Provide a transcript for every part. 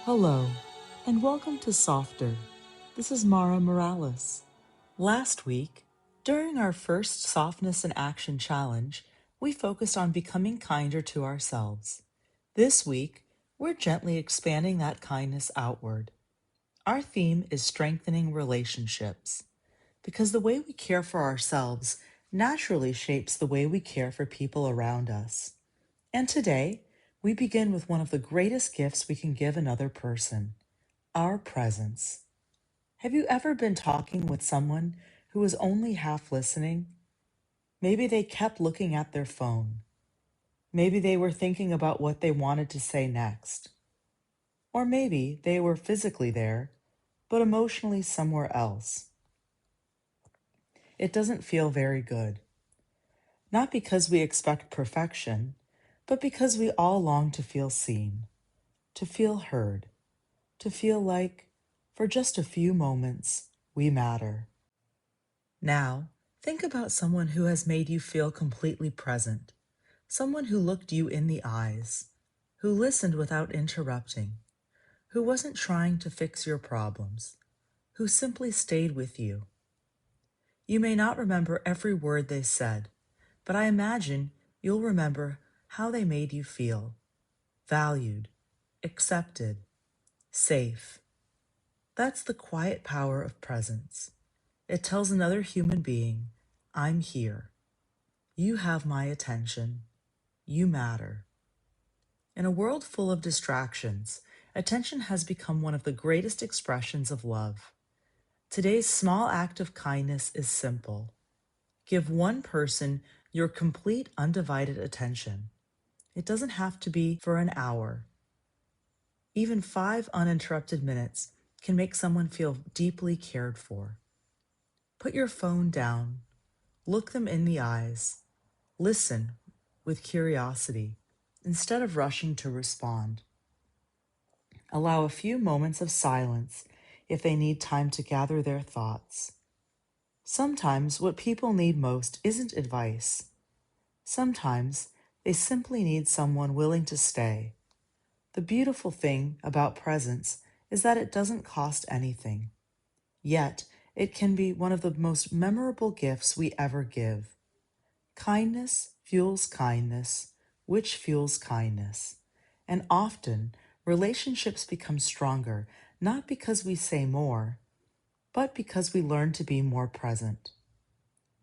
Hello, and welcome to Softer. This is Mara Morales. Last week, during our first Softness in Action challenge, we focused on becoming kinder to ourselves. This week, we're gently expanding that kindness outward. Our theme is strengthening relationships, because the way we care for ourselves naturally shapes the way we care for people around us. And today, we begin with one of the greatest gifts we can give another person: our presence. Have you ever been talking with someone who was only half listening? Maybe they kept looking at their phone. Maybe they were thinking about what they wanted to say next. Or maybe they were physically there, but emotionally somewhere else. It doesn't feel very good. Not because we expect perfection, but because we all long to feel seen, to feel heard, to feel like, for just a few moments, we matter. Now, think about someone who has made you feel completely present, someone who looked you in the eyes, who listened without interrupting, who wasn't trying to fix your problems, who simply stayed with you. You may not remember every word they said, but I imagine you'll remember how they made you feel: valued, accepted, safe. That's the quiet power of presence. It tells another human being, I'm here. You have my attention. You matter. In a world full of distractions, attention has become one of the greatest expressions of love. Today's small act of kindness is simple. Give one person your complete undivided attention. It doesn't have to be for an hour. Even 5 uninterrupted minutes can make someone feel deeply cared for. Put your phone down. Look them in the eyes. Listen with curiosity instead of rushing to respond. Allow a few moments of silence if they need time to gather their thoughts. Sometimes what people need most isn't advice. Sometimes they simply need someone willing to stay. The beautiful thing about presence is that it doesn't cost anything. Yet, it can be one of the most memorable gifts we ever give. Kindness fuels kindness, which fuels kindness. And often, relationships become stronger not because we say more, but because we learn to be more present.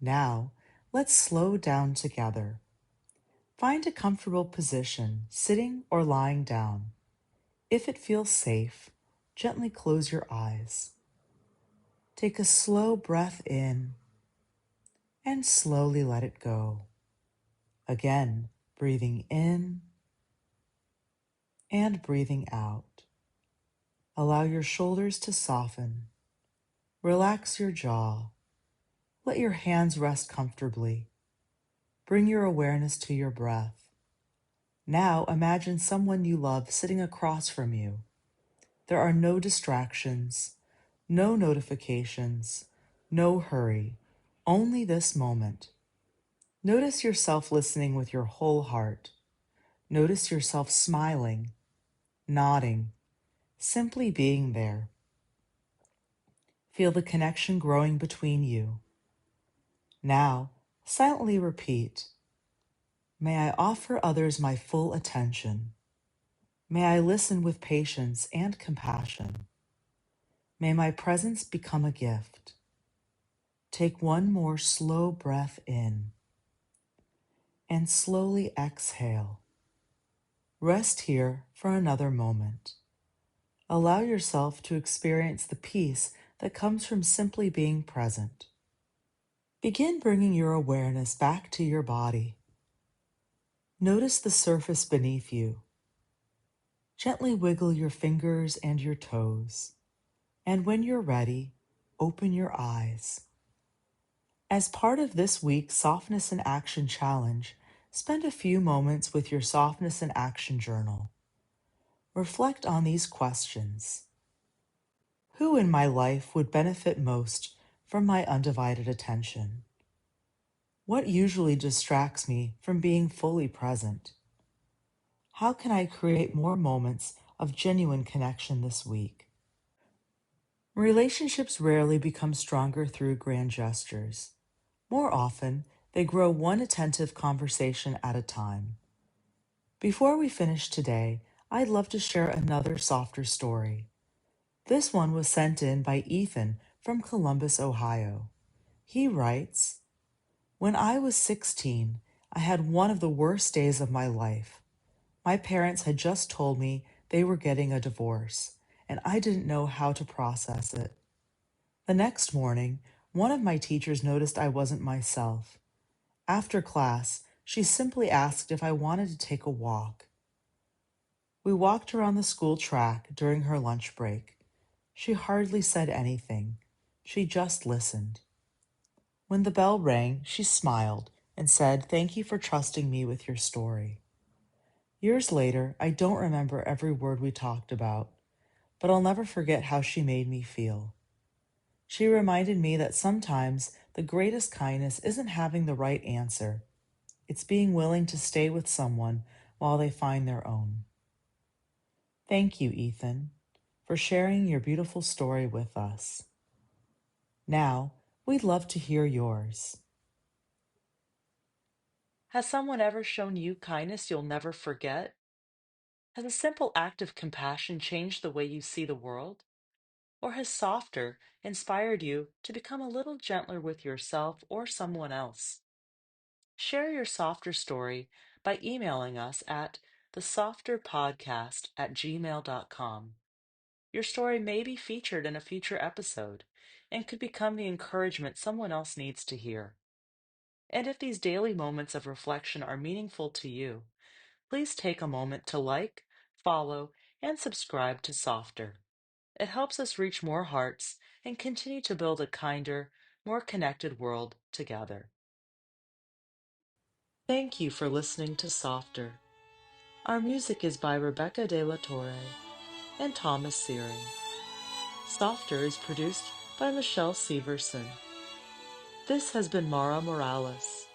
Now, let's slow down together. Find a comfortable position, sitting or lying down. If it feels safe, gently close your eyes. Take a slow breath in and slowly let it go. Again, breathing in and breathing out. Allow your shoulders to soften. Relax your jaw. Let your hands rest comfortably. Bring your awareness to your breath. Now imagine someone you love sitting across from you. There are no distractions, no notifications, no hurry, only this moment. Notice yourself listening with your whole heart. Notice yourself smiling, nodding, simply being there. Feel the connection growing between you. Now, silently repeat, may I offer others my full attention. May I listen with patience and compassion. May my presence become a gift. Take one more slow breath in and slowly exhale. Rest here for another moment. Allow yourself to experience the peace that comes from simply being present. Begin bringing your awareness back to your body. Notice the surface beneath you. Gently wiggle your fingers and your toes. And when you're ready, open your eyes. As part of this week's Softness in Action Challenge, spend a few moments with your Softness in Action journal. Reflect on these questions. Who in my life would benefit most from my undivided attention? What usually distracts me from being fully present? How can I create more moments of genuine connection this week. Relationships rarely become stronger through grand gestures. More often, they grow one attentive conversation at a time. Before we finish today, I'd love to share another softer story. This one was sent in by Ethan from Columbus, Ohio. He writes, "When I was 16, I had one of the worst days of my life. My parents had just told me they were getting a divorce, and I didn't know how to process it. The next morning, one of my teachers noticed I wasn't myself. After class, she simply asked if I wanted to take a walk. We walked around the school track during her lunch break. She hardly said anything. She just listened. When the bell rang, she smiled and said, 'Thank you for trusting me with your story.' Years later, I don't remember every word we talked about, but I'll never forget how she made me feel. She reminded me that sometimes the greatest kindness isn't having the right answer. It's being willing to stay with someone while they find their own." Thank you, Ethan, for sharing your beautiful story with us. Now, we'd love to hear yours. Has someone ever shown you kindness you'll never forget? Has a simple act of compassion changed the way you see the world? Or has softer inspired you to become a little gentler with yourself or someone else? Share your softer story by emailing us at thesofterpodcast@gmail.com. Your story may be featured in a future episode and could become the encouragement someone else needs to hear. And if these daily moments of reflection are meaningful to you, please take a moment to like, follow, and subscribe to Softer. It helps us reach more hearts and continue to build a kinder, more connected world together. Thank you for listening to Softer. Our music is by Rebecca De La Torre and Thomas Searing. Softer is produced by Michelle Severson. This has been Mara Morales.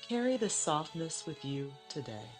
Carry the softness with you today.